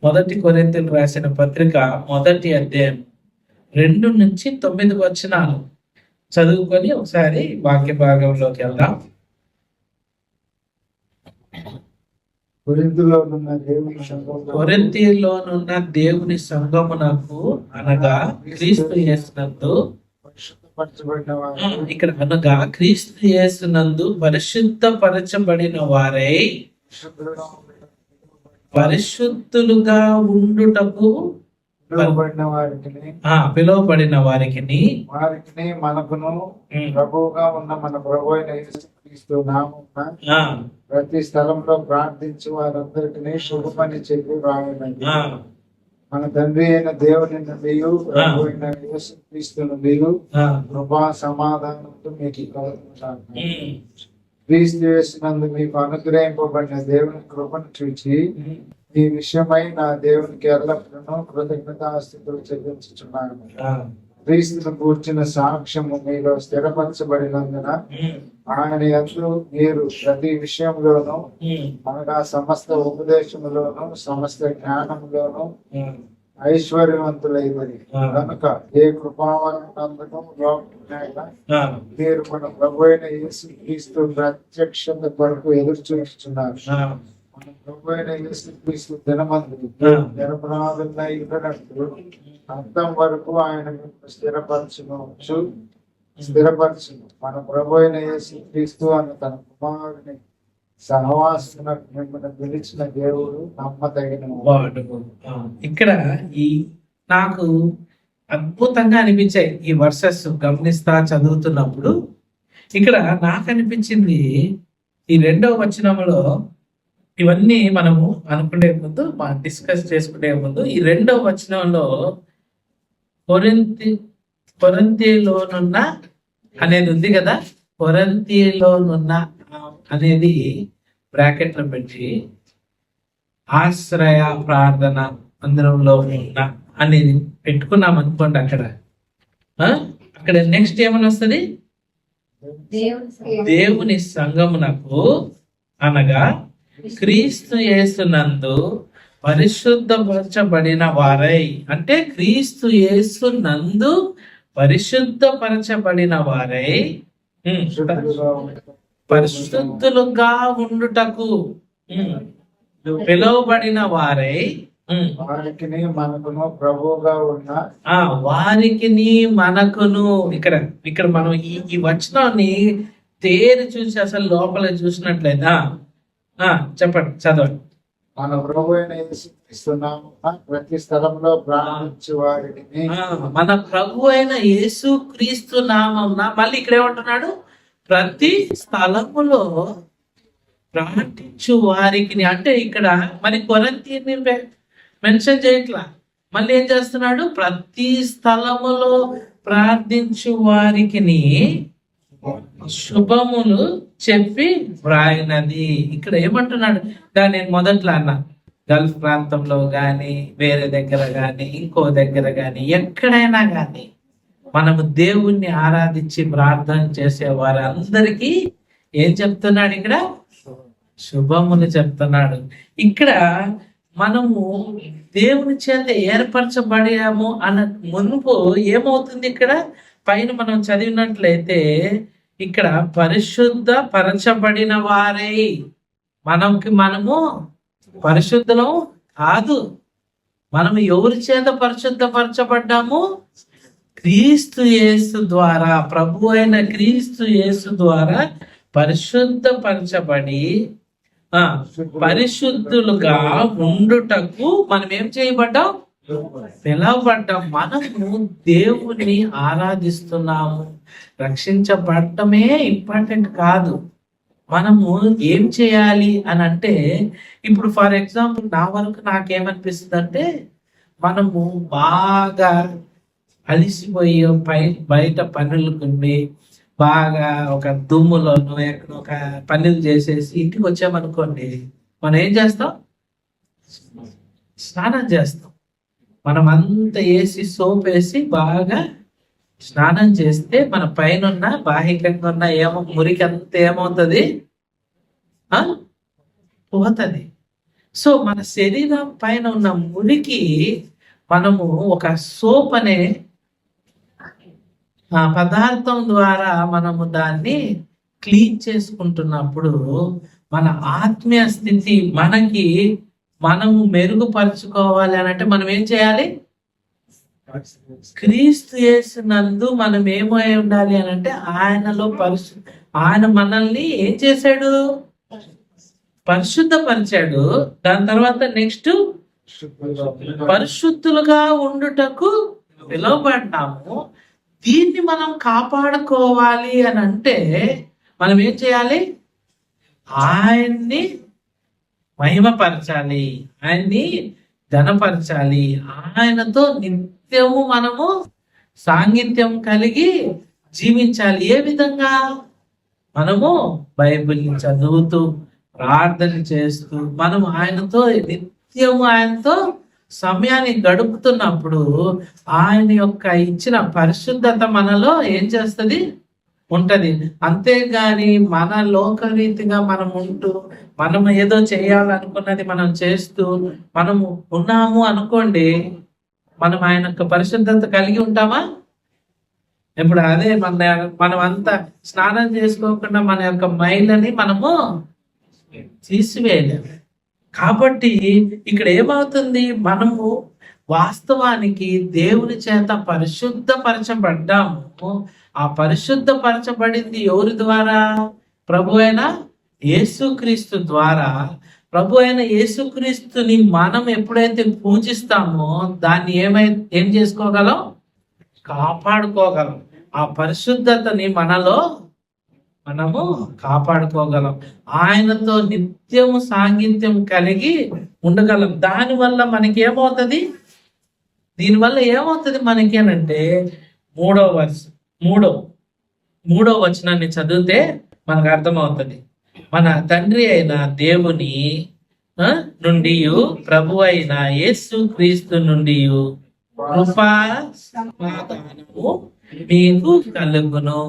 మొదటి కొరింథీయులు రాసిన పత్రిక 1వ అధ్యాయం 2-9 వచనాలు చదువుకొని ఒకసారి వాక్య భాగంలోకి వెళ్దాం. కొరింథీయులోనున్న దేవుని సంఘమునకు అనగా క్రీస్తు యేసునందు, ఇక్కడ అనగా క్రీస్తు యేసునందు పరిశుద్ధపరచబడిన వారై పరిశుద్ధులుగా ఉండుటకు పిలువబడిన వారికి మనకును ప్రభువుగా ఉన్న మన ప్రభు అయిన యేసుక్రీస్తు నామమున ప్రతి స్థలంలో ప్రార్థించి వారందరికీ శుభమని చెప్పి రాయనండి. మన తండ్రి అయిన దేవుని నుండి ప్రభు అయిన యేసుక్రీస్తు నుండి కృపా సమాధానంతో మీకు కలుగుతాను. క్రీస్తు యేసునందు మీకు అనుగ్రహింపబడిన దేవుని కృపను చూచి ఈ విషయమై నా దేవునికి ఎల్లప్పుడూ కృతజ్ఞతాస్తుతులు చెల్లించుచున్నాను. క్రీస్తును కూర్చిన సాక్ష్యము మీలో స్థిరపరచబడినందున ఆయన యందు మీరు ప్రతి విషయంలోనూ అనగా సమస్త ఉపదేశములోను సమస్త జ్ఞానములోను ఐశ్వర్యవంతులైనది కనుక ఏ కృపావరణందుకు మీరు మన ప్రభు అయిన యేసుక్రీస్తు ప్రత్యక్షత కొరకు ఎదురు చూస్తున్నారు. మన ప్రభు అయిన యేసుక్రీస్తు దినమందు నిరపరాధులై ఉన్నట్టు అంతం వరకు ఆయన స్థిరపరచును. మన ప్రభు అయిన యేసుక్రీస్తు అన్న తన కుమారుని సహవాసమునకు మిమ్మల్ని పిలిచిన దేవుడు నమ్మదగిన వాడు. ఇక్కడ ఈ నాకు అద్భుతంగా అనిపించాయి ఈ వర్సెస్ గమనిస్తా చదువుతున్నప్పుడు. ఇక్కడ నాకు అనిపించింది ఈ 2వ వచనంలో ఇవన్నీ మనము అనుకునే ముందు డిస్కస్ చేసుకునే ముందు ఈ 2వ వచనంలో కొరింథీయులోనున్న అనేది ఉంది కదా. కొరింథీయులోనున్న అనేది బ్రాకెట్లో పెట్టి ఆశ్రయ ప్రార్థన మందిరంలో ఉన్న అనేది పెట్టుకున్నాం అనుకోండి. అక్కడ నెక్స్ట్ ఏమని వస్తుంది? దేవుని సంఘమునకు అనగా క్రీస్తు యేసునందు పరిశుద్ధపరచబడిన వారై, అంటే క్రీస్తు యేసునందు పరిశుద్ధపరచబడిన వారై పరిశుద్ధులుగా ఉండుటకు పిలువబడిన వారై వారికి మనకును ప్రభువుగా ఉన్న వారికి మనకును. ఇక్కడ మనం ఈ వచనాన్ని తేరి చూసి అసలు లోపల చూసినట్లయితే చెప్పండి, చదవండి. మన ప్రభు అయిన యేసుక్రీస్తు నామమున ప్రతి స్థలంలో ప్రార్థించు వారిని, మన ప్రభు అయిన యేసుక్రీస్తు నామమున, మళ్ళీ ఇక్కడ ఏమంటున్నాడు? ప్రతి స్థలములో ప్రార్థించు వారికి. అంటే ఇక్కడ మరి కొరింథీయుని మెన్షన్ చేయట్లా, మళ్ళీ ఏం చేస్తున్నాడు? ప్రతి స్థలములో ప్రార్థించు వారికి శుభములు చెప్పి వ్రాయినది. ఇక్కడ ఏమంటున్నాడు? దాన్ని నేను మొదట్లో అన్నా, గల్ఫ్ ప్రాంతంలో గాని వేరే దగ్గర గాని ఇంకో దగ్గర గాని ఎక్కడైనా గాని మనము దేవుణ్ణి ఆరాధించి ప్రార్థన చేసే వారందరికీ ఏం చెప్తున్నాడు? ఇక్కడ శుభములు చెప్తున్నాడు. ఇక్కడ మనము దేవుని చేత ఏర్పరచబడాము అన్న మునుపు ఏమవుతుంది? ఇక్కడ పైన మనం చదివినట్లయితే ఇక్కడ పరిశుద్ధ పరచబడిన వారై, మనము పరిశుద్ధులం కాదు. మనము ఎవరి చేత పరిశుద్ధపరచబడ్డాము? క్రీస్తు యేసు ద్వారా, ప్రభు అయిన క్రీస్తు యేసు ద్వారా పరిశుద్ధపరచబడి పరిశుద్ధులుగా ఉండుటకు మనం ఏం చేయబడ్డాం? పిలవబడ్డాం. మనము దేవుని ఆరాధిస్తున్నాము. రక్షించబడటమే ఇంపార్టెంట్ కాదు. మనము ఏం చేయాలి అని అంటే, ఇప్పుడు ఫర్ ఎగ్జాంపుల్ నా వరకు నాకేమనిపిస్తుంది అంటే, మనము బాగా అలిసిపోయి బయట పనులకుండి బాగా ఒక దుమ్ములోనో ఎక్కడో ఒక పనులు చేసేసి ఇంటికి వచ్చామనుకోండి, మనం ఏం చేస్తాం? స్నానం చేస్తాం. మనం అంతా వేసి సోప్ వేసి బాగా స్నానం చేస్తే మన పైన బాహికంగా ఉన్న మురికి అంతా ఏమవుతుంది? పోతుంది. సో మన శరీరం పైన ఉన్న మురికి మనము ఒక సోప్ అనే పదార్థం ద్వారా మనము దాన్ని క్లీన్ చేసుకుంటున్నప్పుడు మన ఆత్మీయ స్థితి మనము మెరుగుపరుచుకోవాలి అని అంటే మనం ఏం చేయాలి? క్రీస్తు యేసునందు మనం ఏమై ఉండాలి అని అంటే ఆయనలో ఆయన మనల్ని ఏం చేశాడు? పరిశుద్ధపరిచాడు. దాని తర్వాత నెక్స్ట్ పరిశుద్ధులుగా ఉండుటకు పిలువబడ్డాము. దీన్ని మనం కాపాడుకోవాలి అని అంటే మనం ఏం చేయాలి? ఆయన్ని మహిమపరచాలి, ఆయన్ని ఘనపరచాలి, ఆయనతో నిత్యము మనము సాంగిత్యం కలిగి జీవించాలి. ఏ విధంగా? మనము బైబిల్ని చదువుతూ ప్రార్థన చేస్తూ మనం నిత్యము ఆయనతో సమయాన్ని గడుపుతున్నప్పుడు ఆయన యొక్క ఇచ్చిన పరిశుద్ధత మనలో ఏం చేస్తుంది? ఉంటది. అంతేగాని మన లోకరీతిగా మనం ఉంటూ మనం ఏదో చేయాలనుకున్నది మనం చేస్తూ మనము ఉన్నాము అనుకోండి, మనం ఆయన యొక్క పరిశుద్ధత కలిగి ఉంటామా? ఇప్పుడు అదే మనం అంతా స్నానం చేసుకోకుండా మన యొక్క మైలని మనము తీసివేయలేము. కాబట్టి ఇక్కడ ఏమవుతుంది? మనము వాస్తవానికి దేవుని చేత పరిశుద్ధపరచబడ్డాము. ఆ పరిశుద్ధపరచబడింది ఎవరి ద్వారా? ప్రభు అయిన యేసుక్రీస్తు ద్వారా. ప్రభు అయిన యేసుక్రీస్తుని మనం ఎప్పుడైతే పూజిస్తామో దాన్ని ఏం చేసుకోగలం? కాపాడుకోగలం. ఆ పరిశుద్ధతని మనము కాపాడుకోగలం. ఆయనతో నిత్యము సాంగిత్యం కలిగి ఉండగలం. దీనివల్ల ఏమవుతుంది మనకి అనంటే మూడో వచనాన్ని చదివితే మనకు అర్థమవుతుంది. మన తండ్రి అయిన దేవుని నుండి ప్రభు అయిన యేసు క్రీస్తు నుండి కృపా సమాధానము మీకు కలుగును.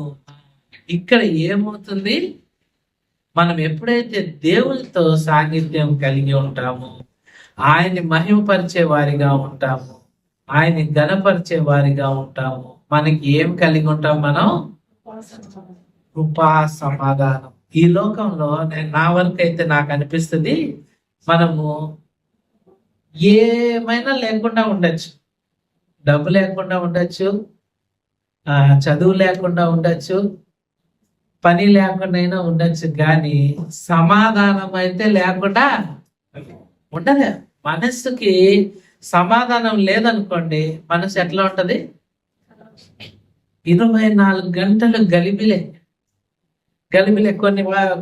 ఇక్కడ ఏమవుతుంది? మనం ఎప్పుడైతే దేవునితో సాన్నిధ్యం కలిగి ఉంటామో, ఆయన్ని మహిమపరిచే వారిగా ఉంటాము, ఆయన్ని ఘనపరిచే వారిగా ఉంటాము, మనకి ఏం కలిగి ఉంటాం? మనం కృపా సమాధానం. ఈ లోకంలో నా వరకు అయితే నాకు అనిపిస్తుంది, మనము ఏమైనా లేకుండా ఉండొచ్చు, డబ్బు లేకుండా ఉండొచ్చు, చదువు లేకుండా ఉండొచ్చు, పని లేకుండా అయినా ఉండొచ్చు, కానీ సమాధానం అయితే లేకుండా ఉండలే. మనస్సుకి సమాధానం లేదనుకోండి, మనసు ఎట్లా ఉంటది? 24 గంటలు గలిబిలే.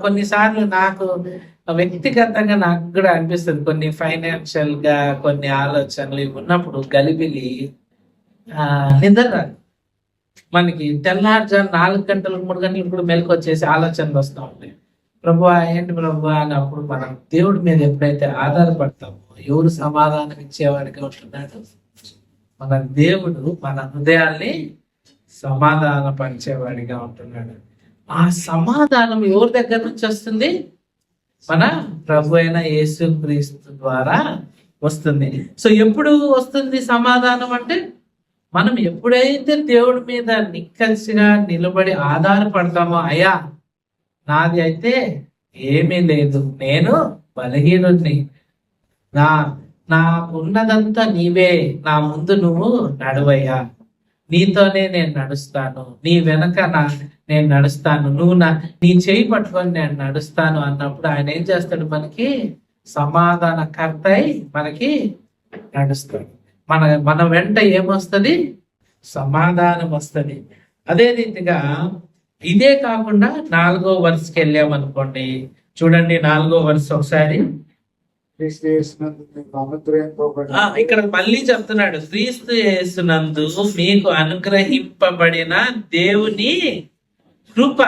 కొన్నిసార్లు నాకు వ్యక్తిగతంగా నాకు కూడా అనిపిస్తుంది, కొన్ని ఫైనాన్షియల్ గా కొన్ని ఆలోచనలు ఉన్నప్పుడు గలిబిలి, నిద్ర రాదు. మనకి తెల్లారుజాము 4 గంటలకు 3 గంటలకు కూడా మెలకు వచ్చేసి ఆలోచనలు వస్తూ ఉంటాయి. ప్రభువా ఏంటి ప్రభువా అన్నప్పుడు మనం దేవుడి మీద ఎప్పుడైతే ఆధారపడతామో, ఎవరు సమాధానం ఇచ్చేవాడిగా ఉంటున్నాడు? మన దేవుడు మన హృదయాల్ని సమాధాన పరిచేవాడిగా ఉంటున్నాడు. ఆ సమాధానం ఎవరి దగ్గర నుంచి వస్తుంది? మన ప్రభు అయిన యేసుక్రీస్తు ద్వారా వస్తుంది. సో ఎప్పుడు వస్తుంది సమాధానం అంటే, మనం ఎప్పుడైతే దేవుడి మీద నిక్కచ్చిగా నిలబడి ఆధారపడతామో, అయ్యా నాది అయితే ఏమీ లేదు, నేను బలహీనుడిని, నాకున్నదంతా నీవే, నా ముందు నువ్వు నడువయ్యా, నీతోనే నేను నడుస్తాను, నీ వెనక నేను నడుస్తాను, నీ చేయి పట్టుకొని నేను నడుస్తాను అన్నప్పుడు ఆయన ఏం చేస్తాడు? మనకి సమాధానకర్త అయి మనకి నడుస్తాడు. మన వెంట ఏమొస్తుంది? సమాధానం వస్తుంది. అదే రీతిగా ఇదే కాకుండా 4వ వరుసకి వెళ్ళామనుకోండి, చూడండి 4వ వరుస ఒకసారి. ఇక్కడ మళ్ళీ చెప్తున్నాడు, క్రీస్తు యేసునందు మీకు అనుగ్రహింపబడిన దేవుని కృప.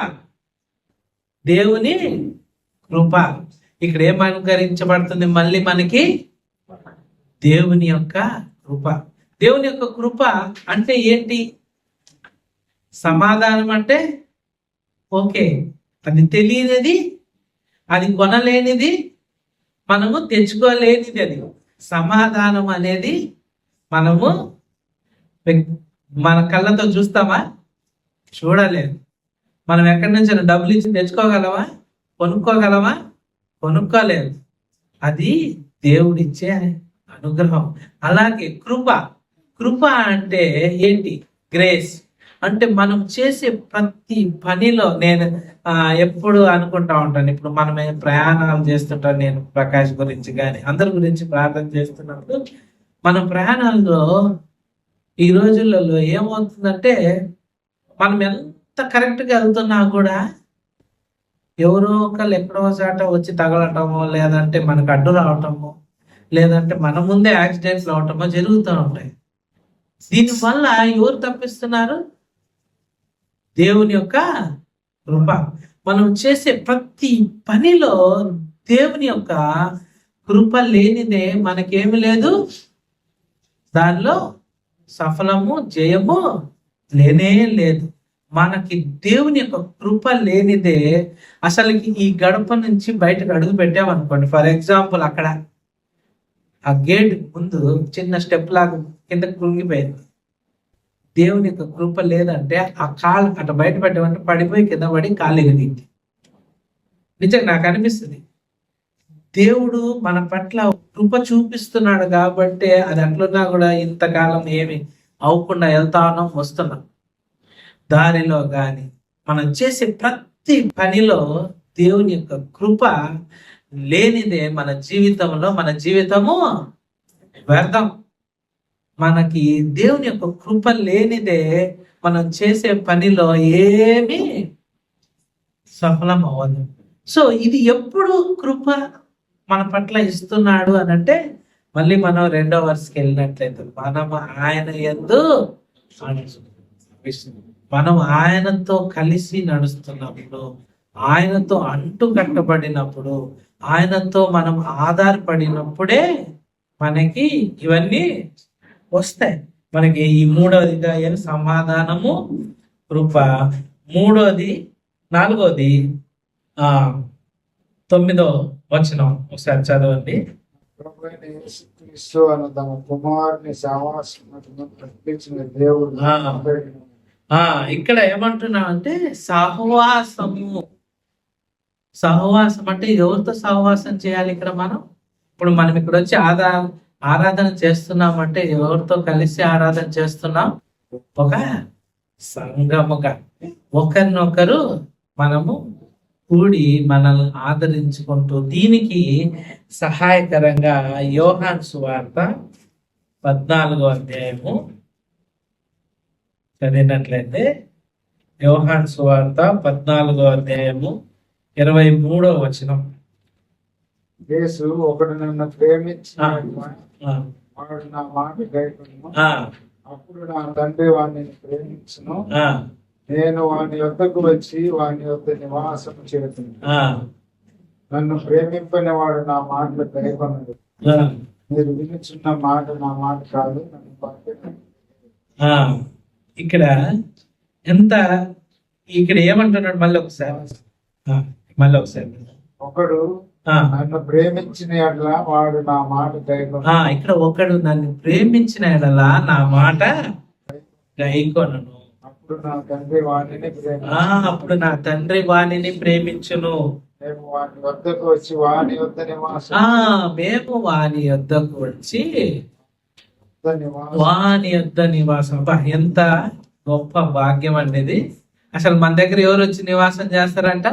ఇక్కడ ఏం అనుగ్రహించబడుతుంది? మళ్ళీ మనకి దేవుని యొక్క కృప. దేవుని యొక్క కృప అంటే ఏంటి? సమాధానం అంటే ఓకే, అది తెలియనిది, అది కొనలేనిది, మనము తెచ్చుకోలేనిది అది. సమాధానం అనేది మనము మన కళ్ళతో చూస్తామా? చూడలేదు. మనం ఎక్కడి నుంచి డబ్బులు ఇచ్చి తెచ్చుకోగలమా? కొనుక్కోగలమా? కొనుక్కోలేదు. అది దేవుడిచ్చే అనుగ్రహం. అలాగే కృప. కృప అంటే ఏంటి? గ్రేస్. అంటే మనం చేసే ప్రతి పనిలో నేను ఎప్పుడు అనుకుంటా ఉంటాను, ఇప్పుడు మనం ప్రయాణాలు చేస్తుంటాం, నేను ప్రకాష్ గురించి కానీ అందరి గురించి ప్రార్థన చేస్తున్నప్పుడు మన ప్రయాణాల్లో ఈ రోజులలో ఏమవుతుందంటే మనం ఎంత కరెక్ట్గా వెళ్తున్నా కూడా ఎవరో ఒకళ్ళు ఎక్కడో చాట వచ్చి తగలటమో, లేదంటే మనకు అడ్డు రావటమో, లేదంటే మన ముందే యాక్సిడెంట్లు అవటమో జరుగుతూ ఉంటాయి. దీనివల్ల ఎవరు తప్పిస్తున్నారు? దేవుని యొక్క కృప. మనం చేసే ప్రతి పనిలో దేవుని యొక్క కృప లేనిదే మనకేమి లేదు. దానిలో సఫలము జయము లేనే లేదు. మనకి దేవుని యొక్క కృప లేనిదే అసలుకి ఈ గడప నుంచి బయటకు అడుగు పెట్టామనుకోండి, ఫర్ ఎగ్జాంపుల్ అక్కడ ఆ గేట్ ముందు చిన్న స్టెప్ లాగా కిందకి కృంగిపోయింది. దేవుని యొక్క కృప లేదంటే ఆ కాలు అటు బయట పెట్టమంటే పడిపోయి కింద పడి కాలు ఎగిరింది. నిజంగా నాకు అనిపిస్తుంది, దేవుడు మన పట్ల కృప చూపిస్తున్నాడు కాబట్టి అది అట్లున్నా కూడా ఇంతకాలం ఏమి అవ్వకుండా వెళ్తా ఉన్నాం, వస్తున్నాం. దారిలో కానీ మనం చేసే ప్రతి పనిలో దేవుని యొక్క కృప లేనిదే మన జీవితము వ్యర్థం. మనకి దేవుని యొక్క కృప లేనిదే మనం చేసే పనిలో ఏమీ సఫలం అవ్వదు. సో ఇది ఎప్పుడు కృప మన పట్ల ఇస్తున్నాడు అని అంటే, మళ్ళీ మనం 2వ వర్స్కి వెళ్ళినట్లయితే మనం ఆయనతో కలిసి నడుస్తున్నప్పుడు, ఆయనతో అంటు కట్టబడినప్పుడు, ఆయనతో మనం ఆధారపడినప్పుడే మనకి ఇవన్నీ వస్తాయి. మనకి ఈ 3వదిగా సమాధానము, కృప. 3వది, 4వది 9వ వచనం ఒకసారి చదవండి. ప్రభువైన యేసుక్రీస్తు అను తమ కుమారుని సహవాసమును ప్రకటించిన దేవుడు. ఇక్కడ ఏమంటున్నా అంటే సహవాసము. సహవాసం అంటే ఎవరితో సహవాసం చేయాలి? ఇక్కడ ఇప్పుడు మనం ఇక్కడ వచ్చి ఆరాధన చేస్తున్నామంటే ఎవరితో కలిసి ఆరాధన చేస్తున్నాం? ఒక సంఘముగా ఒకరినొకరు మనము కూడి మనల్ని ఆదరించుకుంటూ, దీనికి సహాయకరంగా యోహాను సువార్త 14వ అధ్యాయము చదివినట్లయితే, యోహాను సువార్త 14వ అధ్యాయము 23వ వచనం. యేసు ఒకడు నన్ను ప్రేమించిన వాడు నా మాట గైకొనును, అప్పుడు నా తండ్రి వాడిని ప్రేమించును, నేను వాని యొద్దకు వచ్చి వాని యొద్ద నివాసం చేతును. నన్ను ప్రేమింపని వాడు నా మాటలు గైకొనడు. మీరు వినుచున్న మాట నా మాట కాదు, నన్ను ఇక్కడ ఏమంటున్నాడు? మళ్ళీ ఒకసారి ఒకడు నన్ను ప్రేమించిన ఎడల వాడు నా మాట గైకొను. ఇక్కడ ఒకడు నన్ను ప్రేమించిన ఎడల నా మాట గైకొనను, అప్పుడు నా తండ్రి వాణిని ప్రేమించును. మేము వాని వద్దకు వచ్చి వాని యొద్ద నివాసం వాని యొద్ద నివాసం. ఎంత గొప్ప భాగ్యం అనేది. అసలు మన దగ్గర ఎవరు వచ్చి నివాసం చేస్తారంట?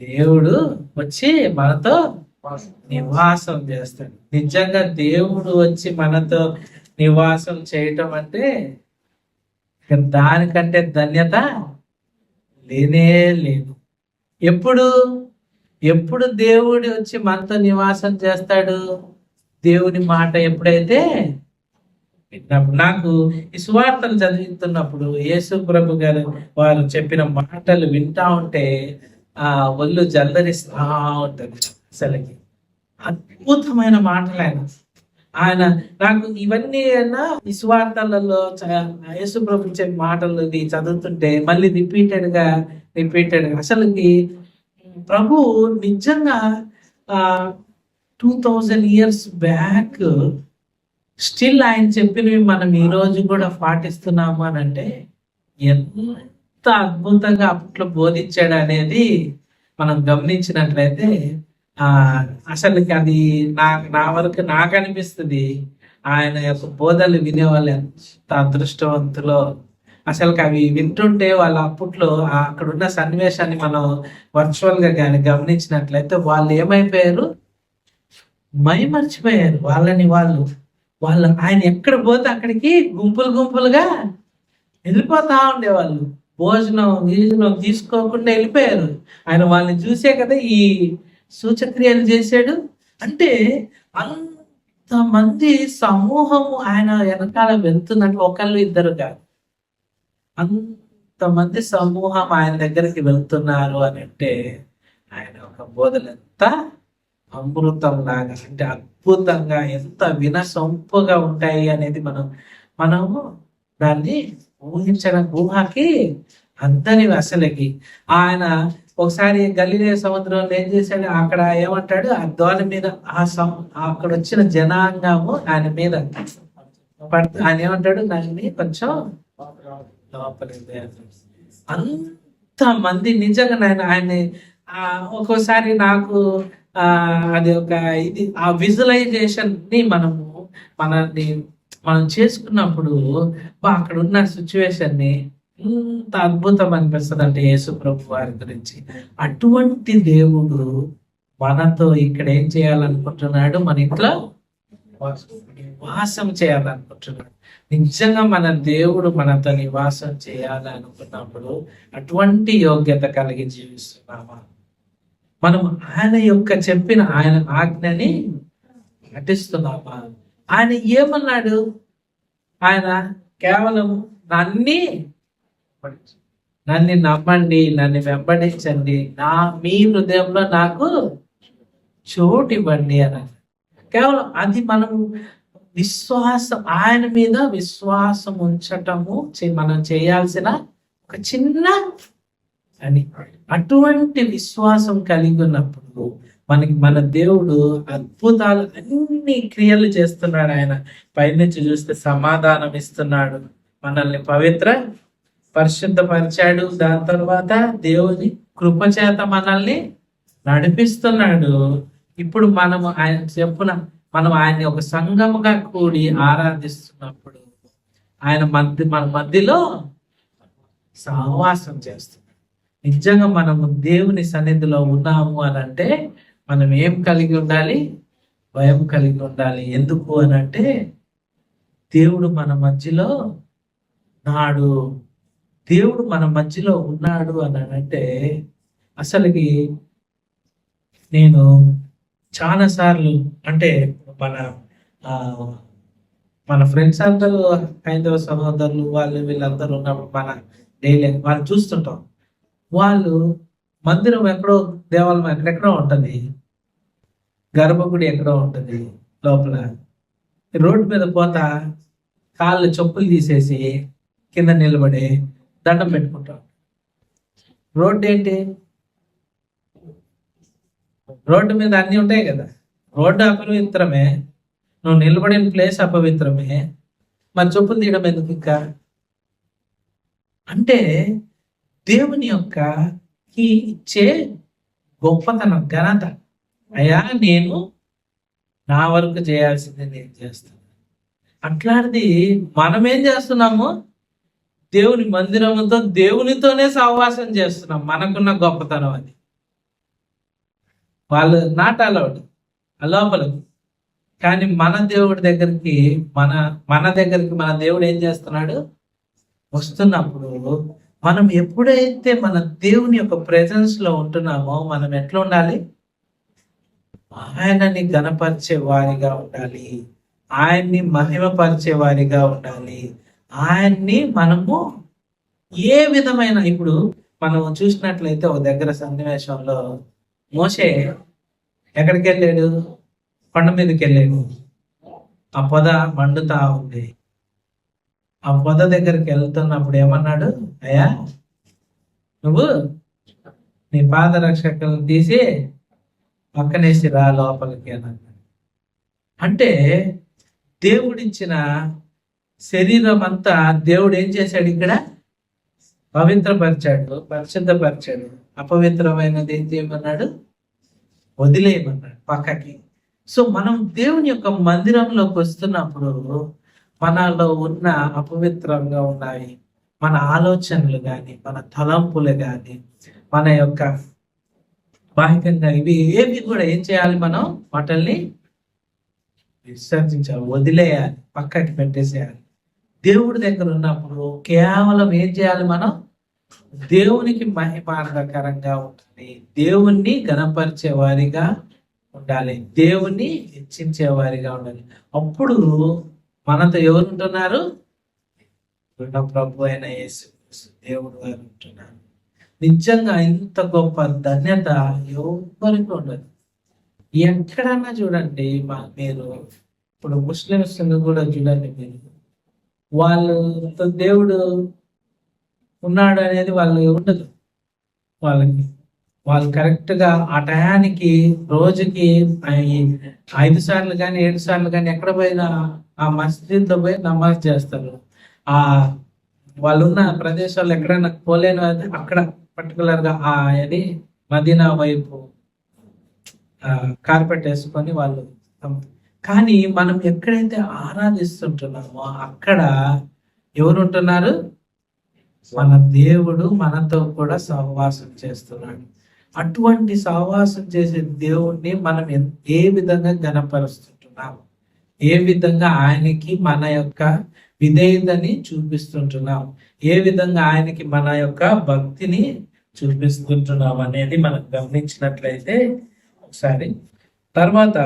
దేవుడు వచ్చి మనతో నివాసం చేస్తాడు. నిజంగా దేవుడు వచ్చి మనతో నివాసం చేయటం అంటే దానికంటే ధన్యత లేనే లేదు. ఎప్పుడు దేవుడు వచ్చి మనతో నివాసం చేస్తాడు? దేవుని మాట ఎప్పుడైతే విన్నప్పుడు. నాకు ఈ సువార్తలు చదువుతున్నప్పుడు యేసు ప్రభు గారు వారు చెప్పిన మాటలు వింటా ఉంటే ఒళ్ళు జల్లరిస్తా ఉంటుంది. అసలుకి అద్భుతమైన మాటలు ఆయన నాకు ఇవన్నీ ఈ సువార్తలలో యేసు ప్రభు చెప్పే మాటలు చదువుతుంటే మళ్ళీ రిపీటెడ్ గా అసలుకి ప్రభు నిజంగా 2000 years బ్యాక్ స్టిల్ ఆయన చెప్పినవి మనం ఈ రోజు కూడా పాటిస్తున్నాము అని అంటే ఎంత అద్భుతంగా అప్పట్లో బోధించాడు అనేది మనం గమనించినట్లయితే ఆ అసలు అది నా వరకు నాకు అనిపిస్తుంది ఆయన యొక్క బోధలు వినేవాళ్ళు ఎంత అదృష్టవంతులో. అసలు అవి వింటుంటే వాళ్ళ అప్పట్లో అక్కడ ఉన్న సన్నివేశాన్ని మనం వర్చువల్ గా కానీ గమనించినట్లయితే వాళ్ళు ఏమైపోయారు, మైమర్చిపోయారు. వాళ్ళు ఆయన ఎక్కడ పోతే అక్కడికి గుంపులుగా వెళ్ళిపోతా ఉండేవాళ్ళు. భోజనం తీసుకోకుండా వెళ్ళిపోయారు. ఆయన వాళ్ళని చూసే కదా ఈ సూచక్రియలు చేశాడు. అంటే అంతమంది సమూహము ఆయన వెనకాల వెళ్తున్నట్టు ఒకళ్ళు ఇద్దరు కాదు, అంతమంది సమూహం ఆయన దగ్గరికి వెళ్తున్నారు అని అంటే ఆయన ఒక బోధలు ఎంత అమృతం లాగా, అంటే అద్భుతంగా, ఎంత వినసొంపుగా ఉంటాయి అనేది మనము దాన్ని ఊహకి అంతని. అసలుకి ఆయన ఒకసారి గలిలయ సముద్రంలో ఏం చేశాడు, అక్కడ ఏమంటాడు, ఆ దోణి మీద అక్కడ వచ్చిన జనాంగము ఆయన మీద ఆయన ఏమంటాడు, దాన్ని కొంచెం లోపలికి అంత మంది నిజంగా ఆయన ఒక్కోసారి నాకు అది ఒక ఇది ఆ విజువలైజేషన్ ని మనం చేసుకున్నప్పుడు అక్కడ ఉన్న సిచ్యువేషన్ ని ఎంత అద్భుతం అనిపిస్తుంది అంటే యేసు ప్రభు వారి గురించి. అటువంటి దేవుడు మనతో ఇక్కడ ఏం చేయాలనుకుంటున్నాడు, మన ఇంట్లో నివాసం చేయాలనుకుంటున్నాడు. నిజంగా మన దేవుడు మనతో నివాసం చేయాలనుకున్నప్పుడు అటువంటి యోగ్యత కలిగి జీవిస్తున్నామా, మనం ఆయన యొక్క చెప్పిన ఆయన ఆజ్ఞని నటిస్తున్నామా? ఆయన ఏమన్నాడు, ఆయన కేవలం నన్ను నమ్మండి, నన్ను వెంబడించండి, మీ హృదయంలో నాకు చోటు ఇవ్వండి అని. కేవలం అది మనము విశ్వాసం, ఆయన మీద విశ్వాసం ఉంచటము మనం చేయాల్సిన ఒక చిన్న అని. అటువంటి విశ్వాసం కలిగి ఉన్నప్పుడు మన దేవుడు అద్భుతాలు అన్ని క్రియలు చేస్తున్నాడు. ఆయన పైనుంచి చూస్తే సమాధానం ఇస్తున్నాడు, మనల్ని పరిశుద్ధపరిచాడు. దాని తర్వాత దేవుని కృపచేత మనల్ని నడిపిస్తున్నాడు. ఇప్పుడు మనము మనం ఆయన్ని ఒక సంఘముగా కూడి ఆరాధిస్తున్నప్పుడు ఆయన మన మధ్యలో సహవాసం చేస్తున్నాడు. నిజంగా మనము దేవుని సన్నిధిలో ఉన్నాము అని అంటే మనం ఏం కలిగి ఉండాలి, భయం కలిగి ఉండాలి. ఎందుకు అని అంటే దేవుడు మన మధ్యలో ఉన్నాడు అని అంటే అసలుకి నేను చాలా సార్లు అంటే మన ఫ్రెండ్స్ అందరూ హైందవ సహోదరులు వీళ్ళందరూ ఉన్నప్పుడు మన డైలీ వాళ్ళు చూస్తుంటాం. వాళ్ళు మందిరం ఎక్కడో, దేవాలయం ఎక్కడెక్కడో ఉంటుంది, గర్భగుడి ఎక్కడో ఉంటుంది, లోపల రోడ్డు మీద పోతా కాళ్ళు చెప్పులు తీసేసి కింద నిలబడి దండం పెట్టుకుంటాం. రోడ్డు ఏంటి, రోడ్డు మీద అన్ని ఉంటాయి కదా, రోడ్డు అపవిత్రమే, నువ్వు నిలబడిన ప్లేస్ అపవిత్రమే, మరి చెప్పులు తీయడం ఎందుకు? ఇంకా అంటే దేవుని యొక్క ఇచ్చే గొప్పతనం, ఘనత. అయ్యా నేను నా వరకు చేయాల్సింది నేను చేస్తాను. అట్లాంటిది మనం ఏం చేస్తున్నాము, దేవుని మందిరంతో దేవునితోనే సహవాసం చేస్తున్నాం. మనకున్న గొప్పతనం అది. వాళ్ళు నాట్ అలౌడ్ లోపలికి, కానీ మన దేవుడి దగ్గరికి మన దగ్గరికి మన దేవుడు ఏం చేస్తున్నాడు, వస్తున్నప్పుడు మనం ఎప్పుడైతే మన దేవుని యొక్క ప్రెజెన్స్ లో ఉంటున్నామో మనం ఎట్లా ఉండాలి, ఆయనని గణపరిచే వారిగా ఉండాలి, ఆయన్ని మహిమపరిచే వారిగా ఉండాలి. ఆయన్ని మనము ఏ విధమైన, ఇప్పుడు మనం చూసినట్లయితే ఒక దగ్గర సన్నివేశంలో మోషే ఎక్కడికి వెళ్ళాడు, కొండ మీదకి వెళ్ళాడు. ఆ పొద మండుతా ఉంది. ఆ పొద దగ్గరికి వెళ్తున్నప్పుడు ఏమన్నాడు, అయ్యా నువ్వు నీ పాదరక్షకులను తీసి పక్కనేసి రా లోపలికి అని అన్నాడు. అంటే దేవుడిచ్చిన శరీరం అంతా దేవుడు ఏం చేశాడు? ఇక్కడ పవిత్రపరిచాడు, పరిశుద్ధపరిచాడు. అపవిత్రమైనది ఏం చేయమన్నాడు? వదిలేయమన్నాడు పక్కకి. సో మనం దేవుని యొక్క మందిరంలోకి వస్తున్నప్పుడు మనలో ఉన్న అపవిత్రంగా ఉన్నాయి మన ఆలోచనలు కానీ, మన తలంపులు కానీ, మన యొక్క బాహ్యంగా ఇవి ఏవి కూడా ఏం చేయాలి? మనం వాటిల్ని విసర్జించాలి, వదిలేయాలి, పక్కకి పెట్టేసేయాలి. దేవుడి దగ్గర ఉన్నప్పుడు కేవలం ఏం చేయాలి? మనం దేవునికి మహిమార్థకరంగా ఉండాలి, దేవుణ్ణి గణపరిచే వారిగా ఉండాలి, దేవుణ్ణి హెచ్చించే వారిగా ఉండాలి. అప్పుడు మనతో ఎవరు ఉంటున్నారు? ప్రభు అయిన యేసు దేవుడు గారు ఉంటున్నారు. నిజంగా ఇంత గొప్ప ధన్యత ఎవరికి ఉండదు. ఎక్కడన్నా చూడండి, మీరు ఇప్పుడు ముస్లిమ్స్ కూడా చూడండి, మీరు వాళ్ళతో దేవుడు ఉన్నాడు అనేది వాళ్ళు ఉండదు. వాళ్ళు కరెక్ట్గా ఆ టయానికి రోజుకి 5 సార్లు కానీ 7 సార్లు కానీ ఎక్కడ పోయినా ఆ మస్జిద్లో పోయి నమాజ్ చేస్తారు. ఆ వాళ్ళు ఉన్న ప్రదేశాల్లో ఎక్కడైనా పోలేను అక్కడ పర్టికులర్గా అది మదీనా వైపు కార్పెట్ వేసుకొని వాళ్ళు. కానీ మనం ఎక్కడైతే ఆరాధిస్తుంటున్నామో అక్కడ ఎవరు ఉంటున్నారు? మన దేవుడు మనతో కూడా సహవాసం చేస్తున్నాడు. అటువంటి సహవాసం చేసే దేవుణ్ణి మనం ఏ విధంగా గణపరుస్తుంటున్నాము, ఏ విధంగా ఆయనకి మన యొక్క విధేయతని చూపిస్తుంటున్నాం, ఏ విధంగా ఆయనకి మన యొక్క భక్తిని చూపిస్తుంటున్నాం అనేది మనం గమనించినట్లయితే ఒకసారి. తర్వాత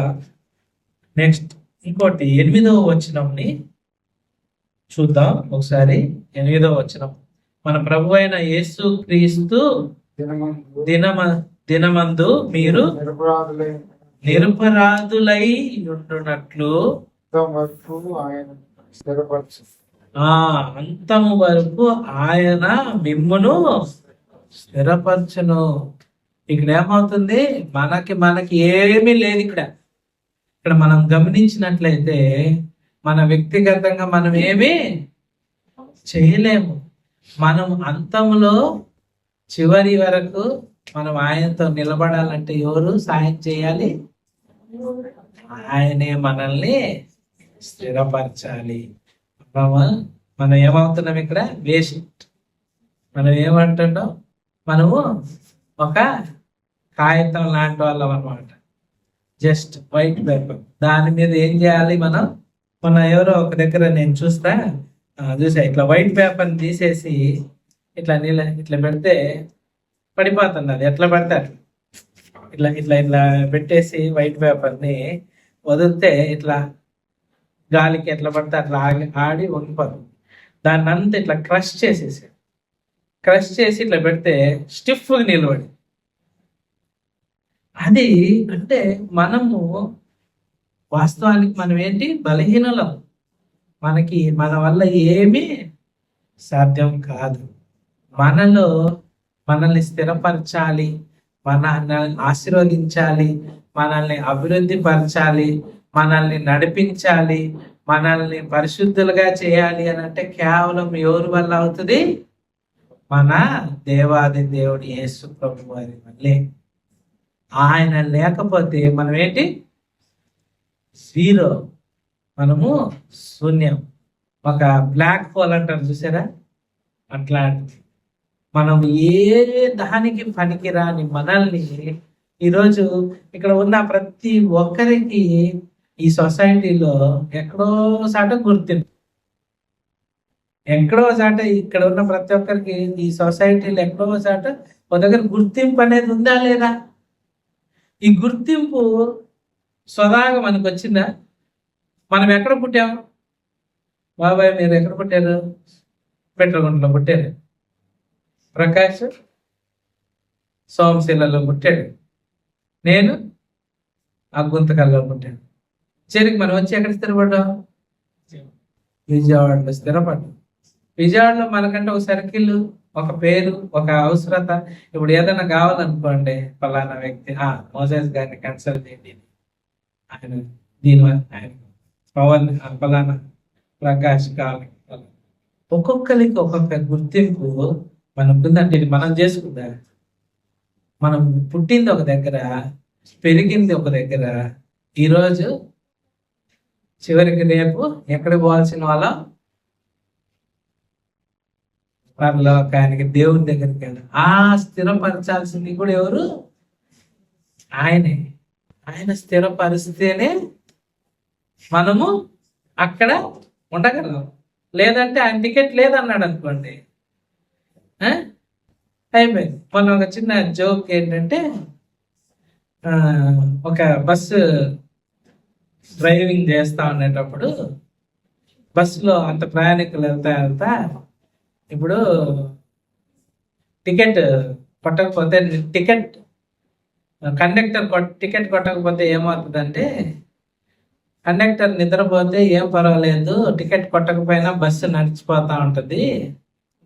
నెక్స్ట్ ఇంకోటి 8వ వచనంని చూద్దాం ఒకసారి. 8వ వచనం, మన ప్రభు అయిన యేసు క్రీస్తు దినమందు మీరు నిరపరాధులై ఉంటున్నట్లు అంతము వరకు ఆయన మిమ్మును స్థిరపరచును. ఇక్కడ ఏమవుతుంది? మనకి ఏమీ లేదు. ఇక్కడ మనం గమనించినట్లయితే మన వ్యక్తిగతంగా మనం ఏమీ చేయలేము. మనం అంతములో చివరి వరకు మనం ఆయనతో నిలబడాలంటే ఎవరు సాయం చేయాలి? ఆయనే మనల్ని స్థిరపరచాలి. మనం ఏమవుతున్నాం ఇక్కడ? వేస్ట్. మనం ఏమంటున్నాం? మనము ఒక కాగితం లాంటి వాళ్ళం అనమాట. Just white paper. దాని మీద ఏం చేయాలి మనం? మొన్న ఎవరో ఒక దగ్గర నేను చూసా ఇట్లా వైట్ పేపర్ని తీసేసి ఇట్లా ఇట్లా పెడితే పడిపోతుంది. అది ఎట్లా పడితే అట్లా ఇట్లా ఇట్లా పెట్టేసి వైట్ పేపర్ని వదిలితే ఇట్లా గాలికి ఎట్లా పడితే అట్లా ఆడి వంగిపోతుంది. దాన్ని అంతా ఇట్లా క్రష్ చేసి ఇట్లా పెడితే స్టిఫ్గా నిలబడి. అది అంటే మనము వాస్తవానికి మనం ఏంటి? బలహీనలం. మన వల్ల ఏమీ సాధ్యం కాదు. మనల్ని స్థిరపరచాలి, మనల్ని ఆశీర్వదించాలి, మనల్ని అభివృద్ధి పరచాలి, మనల్ని నడిపించాలి, మనల్ని పరిశుద్ధులుగా చేయాలి అని అంటే కేవలం ఎవరి వల్ల అవుతుంది? మన దేవాది దేవుడి యేసు ప్రభు వారి వల్లే. ఆయన లేకపోతే మనం ఏంటి? జీరో. మనము శూన్యం. ఒక బ్లాక్ హోల్ అంటారు చూసారా? అట్లాంటిది. మనం ఏ దానికి పనికిరాని మనల్ని ఈరోజు ఇక్కడ ఉన్న ప్రతి ఒక్కరికి ఈ సొసైటీలో ఎక్కడో చాట గుర్తింపు, ఎక్కడో చాట ఇక్కడ ఉన్న ప్రతి ఒక్కరికి ఈ సొసైటీలో ఎక్కడో చాట ఒక దగ్గర గుర్తింపు అనేది ఉందా లేదా? ఈ గుర్తింపు స్వదాగా మనకు వచ్చిందా? మనం ఎక్కడ పుట్టాం? బాబాయ్ మీరు ఎక్కడ పుట్టారు? పెట్రగుంటలో పుట్టారు. ప్రకాష్ సోమశిలలో పుట్టాడు. నేను ఆ గుంతకల్లో పుట్టాను. చివరికి మనం వచ్చి ఎక్కడ స్థిరపడ్డాం? విజయవాడలో స్థిరపడ్డాం. విజయవాడలో మనకంటే ఒక సర్కిల్, ఒక పేరు, ఒక అవసరత. ఇప్పుడు ఏదైనా కావాలనుకోండి, ఫలానా వ్యక్తి మోసెస్ గారిని కన్సల్ట్ చేయండి, ఆయన దీనివల్ల ఆయన పవన్ ఫలానా ప్రకాష్ కావాలి. ఒక్కొక్కరికి ఒక్కొక్క గుర్తింపు మనకుందంటే ఇది మనం చేసుకుందా. మనం పుట్టింది ఒక దగ్గర, పెరిగింది ఒక దగ్గర, ఈరోజు చివరికి రేపు ఎక్కడికి పోవాల్సిన వాళ్ళం, పరలోకానికి, దేవుని దగ్గరికి వెళ్ళి స్థిరపరచాల్సింది కూడా ఎవరు? ఆయనే. ఆయన స్థిరపరిస్తేనే మనము అక్కడ ఉండగలం. లేదంటే ఆయన టికెట్ లేదన్నాడు అనుకోండి, అయిపోయింది. మొన్న ఒక చిన్న జోక్ ఏంటంటే, ఒక బస్సు డ్రైవింగ్ చేస్తా ఉండేటప్పుడు బస్సులో అంత ప్రయాణికులు వెళ్తా ఇప్పుడు టికెట్ కొట్టకపోతే, కండక్టర్ టికెట్ కొట్టకపోతే ఏమవుతుందంటే, కండక్టర్ నిద్రపోతే ఏం పర్వాలేదు, టికెట్ కొట్టకపోయినా బస్సు నడిచిపోతా ఉంటుంది,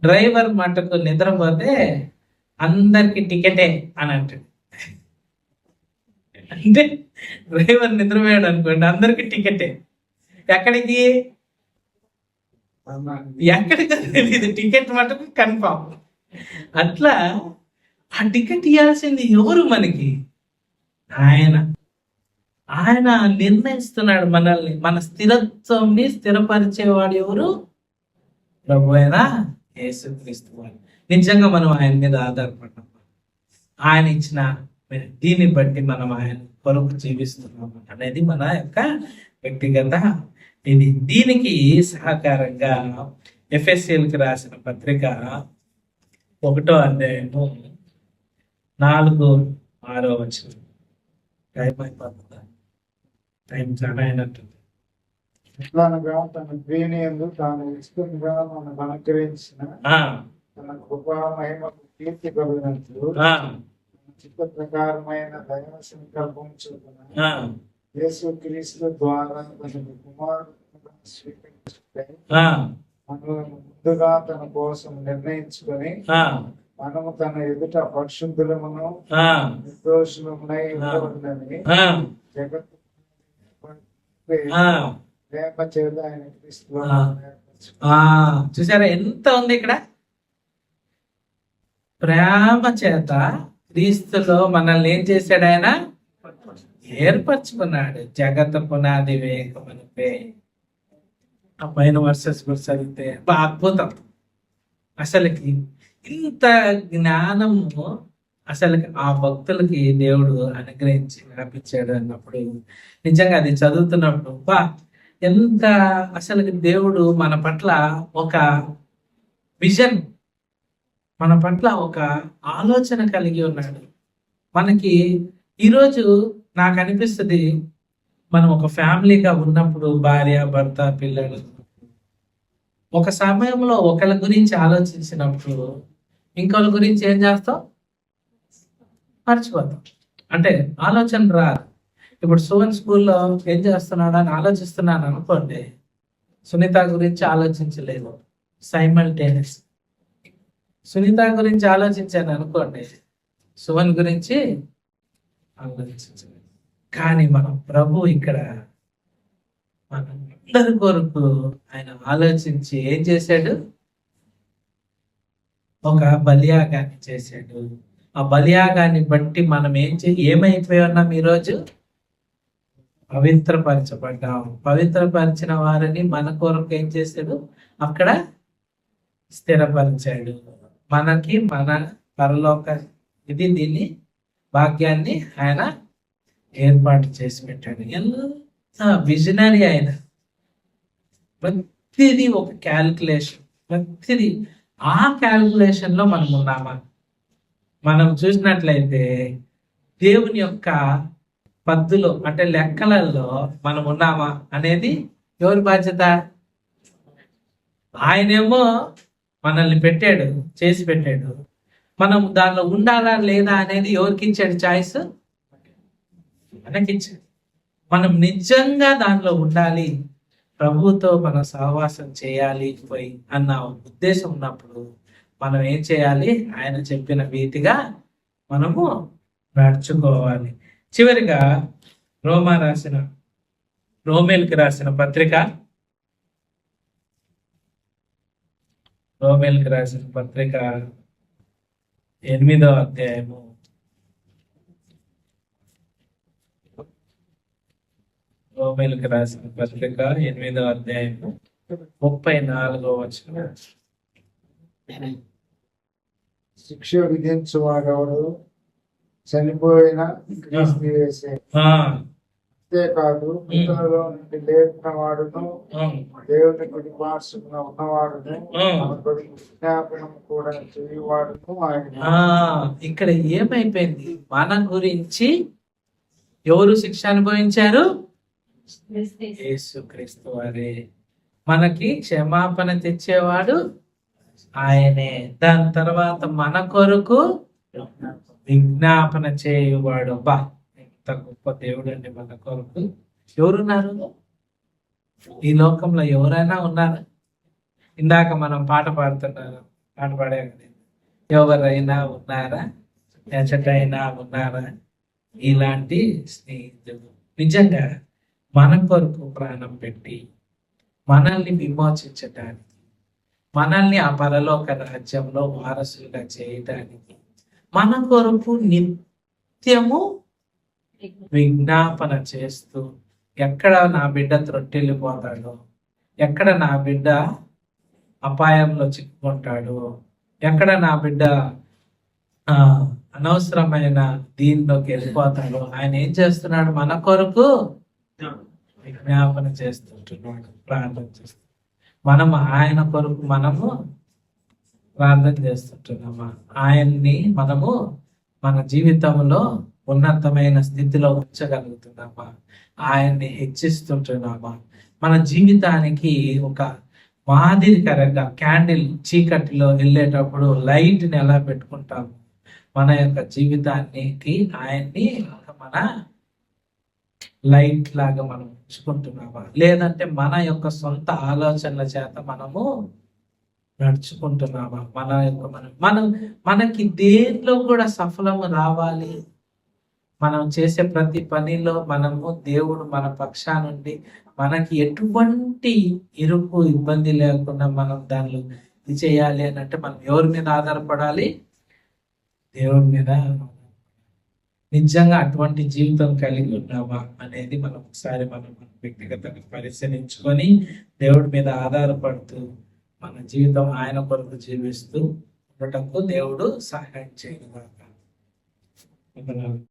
డ్రైవర్ మటుకు నిద్రపోతే అందరికి టికెటే అని అంటాడు. అంటే డ్రైవర్ నిద్రపోయాడు అనుకోండి, అందరికి టికెటే. ఎక్కడికి తెలియదు, టికెట్ మటుకు కన్ఫామ్. అట్లా ఆ టికెట్ ఇవ్వాల్సింది ఎవరు మనకి? ఆయన నిర్ణయిస్తున్నాడు మనల్ని. మన స్థిరత్వంని స్థిరపరిచేవాడు ఎవరు? ప్రభు అయిన యేసుక్రీస్తు వారు. నిజంగా మనం ఆయన మీద ఆధారపడ్డాం. ఆయన ఇచ్చిన దీన్ని బట్టి మనం ఆయన కొరకు జీవిస్తున్నాం అనేది మన యొక్క వ్యక్తిగత ఇది. దీనికి సహకారంగా ఎఫెసీయులకు రాసిన పత్రిక 1వ అధ్యాయము 4-6 వచనం. టైం అయిపోతుందా? టైం చాలా అయినట్టుంది. ఎట్లనగా తన ప్రియుని యందు తాను ఇష్టంగా మనకు అనుగ్రహించిన తన కృపా మహిమకు కీర్తి కలుగునట్లు చిత్త ప్రకారమైన దైవ సంకల్పం చొప్పున యేసుక్రీస్తు ద్వారా తన కుమారుడుగా స్వీకరించుటకై మనల్ని ముందుగా తన కోసం నిర్ణయించుకొని మనము తన ఎదుట పరిశుద్ధులమును నిర్దోషులమునై ఉండవలెనని జగత్తు ప్రేమ చేత ఆయన క్రీస్తులో చూసారా ఎంత ఉంది ఇక్కడ? ప్రేమ చేత క్రీస్తులో మనల్ని ఏం చేశాడు? ఆయన ఏర్పరచుకున్నాడు. జగత పునాది వేయకమునుపే. ఆ పైన వర్సెస్ కూడా చదివితే అద్భుతం. అసలుకి ఇంత జ్ఞానము అసలుకి ఆ భక్తులకి దేవుడు అనుగ్రహించి నడిపించాడు అన్నప్పుడు, నిజంగా అది చదువుతున్నప్పుడు ఎంత అసలుకి దేవుడు మన పట్ల ఒక విజన్, మన పట్ల ఒక ఆలోచన కలిగి ఉన్నాడు. మనకి ఈరోజు నాకు అనిపిస్తుంది, మనం ఒక ఫ్యామిలీగా ఉన్నప్పుడు, భార్య భర్త పిల్లలు, ఒక సమయంలో ఒకళ్ళ గురించి ఆలోచించినప్పుడు ఇంకొకళ్ళ గురించి ఏం చేస్తాం? మర్చిపోతాం. అంటే ఆలోచన రాదు. ఇప్పుడు సువన్ స్కూల్లో ఏం చేస్తున్నాడు అని ఆలోచిస్తున్నాను అనుకోండి, సునీత గురించి ఆలోచించలేదు, సైమల్టేనియస్. సునీత గురించి ఆలోచించాను అనుకోండి, సువన్ గురించి ఆలోచించలేదు. కానీ మనం ప్రభు ఇక్కడ మనందరి కొరకు ఆయన ఆలోచించి ఏం చేశాడు? ఒక బలియాగాన్ని చేశాడు. ఆ బలియాగాన్ని బట్టి మనం ఏమైపోయి ఉన్నాం? ఈరోజు పవిత్రపరచబడ్డాం. పవిత్రపరిచిన వారిని మన కొరకు ఏం చేశాడు? అక్కడ స్థిరపరిచాడు. మనకి మన పరలోక దీన్ని భాగ్యాన్ని ఆయన ఏర్పాటు చేసి పెట్టాడు. ఎంత విజనరీ ఆయన! ప్రతిదీ ఒక క్యాల్కులేషన్, ప్రతిదీ ఆ క్యాల్కులేషన్ లో మనం ఉన్నామా? మనం చూసినట్లయితే దేవుని యొక్క పద్దులో, అంటే లెక్కలలో మనం ఉన్నామా అనేది ఎవరి బాధ్యత? ఆయనేమో మనల్ని పెట్టాడు, చేసి పెట్టాడు. మనం దానిలో ఉండాలా లేదా అనేది ఎవరికి ఇచ్చాడు చాయిస్? మనకిచ్చాడు. మనం నిజంగా దానిలో ఉండాలి, ప్రభువుతో మనం సహవాసం చేయాలి పోయి అన్న ఉద్దేశం ఉన్నప్పుడు మనం ఏం చేయాలి? ఆయన చెప్పిన రీతిగా మనము నడుచుకోవాలి. చివరిగా రోమేల్కి రాసిన పత్రిక 8వ అధ్యాయము 34వ వచనం. శిక్ష విధించువాడెవడు? చనిపోయిన క్రీస్తు యేసే. అంతేకాదు మృతులలో నుండి లేపిన వాడును, దేవుని కుడి పార్శ్వమున ఉన్నవాడును, మన కొరకు విజ్ఞాపనం కూడా చేయువాడును ఆయన. ఇక్కడ ఏమైపోయింది? మన గురించి ఎవరు శిక్ష అనుభవించారు? యేసుక్రీస్తు వారే. మనకి క్షమాపణ తెచ్చేవాడు ఆయనే. దాని తర్వాత మన కొరకు విజ్ఞాపన చేయువాడు. బా, ఎంత గొప్ప దేవుడు అండి! మన కొరకు ఎవరున్నారు? ఈ లోకంలో ఎవరైనా ఉన్నారా? ఇందాక మనం పాట పాడే ఎవరైనా ఉన్నారా? ఎచ్చటైనా ఉన్నారా ఇలాంటి స్నేహితుడు? నిజంగా మన కొరకు ప్రాణం పెట్టి మనల్ని విమోచించటానికి, మనల్ని ఆ పరలోక రాజ్యంలో వారసులుగా చేయటానికి మన కొరకు నిత్యము విజ్ఞాపన చేస్తూ, ఎక్కడ నా బిడ్డ త్రొట్టెళ్ళిపోతాడో, ఎక్కడ నా బిడ్డ అపాయంలో చిక్కుకుంటాడో, ఎక్కడ నా బిడ్డ అనవసరమైన దీనిలోకి వెళ్ళిపోతాడో, ఆయన ఏం చేస్తున్నాడు? మన కొరకు విజ్ఞాపన చేస్తుంటున్నాడు, ప్రార్థన చేస్తున్నాడు. మనము ఆయన కొరకు మనము ప్రార్థన చేస్తుంటున్నామా? ఆయన్ని మనము మన జీవితంలో ఉన్నతమైన స్థితిలో ఉంచగలుగుతున్నామా? ఆయన్ని హెచ్చిస్తుంటున్నామా? మన జీవితానికి ఒక మాదిరికరంగా క్యాండిల్ చీకటిలో వెళ్ళేటప్పుడు లైట్ని ఎలా పెట్టుకుంటాము, మన యొక్క జీవితానికి ఆయన్ని మన లైట్ లాగా మనం ఉంచుకుంటున్నామా? లేదంటే మన యొక్క సొంత ఆలోచనల చేత మనము నడుచుకుంటున్నామా? మనకి దేంట్లో కూడా సఫలము రావాలి, మనం చేసే ప్రతి పనిలో మనము దేవుడు మన పక్షానుండి మనకి ఎటువంటి ఇరుకు ఇబ్బంది లేకుండా మనం దానిలో ఇది చేయాలి అని అంటే మనం ఎవరి మీద ఆధారపడాలి? దేవుడి మీద. నిజంగా అటువంటి జీవితం కలిగి ఉన్నామా అనేది మనం ఒకసారి మనం వ్యక్తిగతంగా పరిశీలించుకొని దేవుడి మీద ఆధారపడుతూ మన జీవితం ఆయన కొరకు జీవిస్తూ ఉండటంకు దేవుడు సహాయం చేయగలగాలి.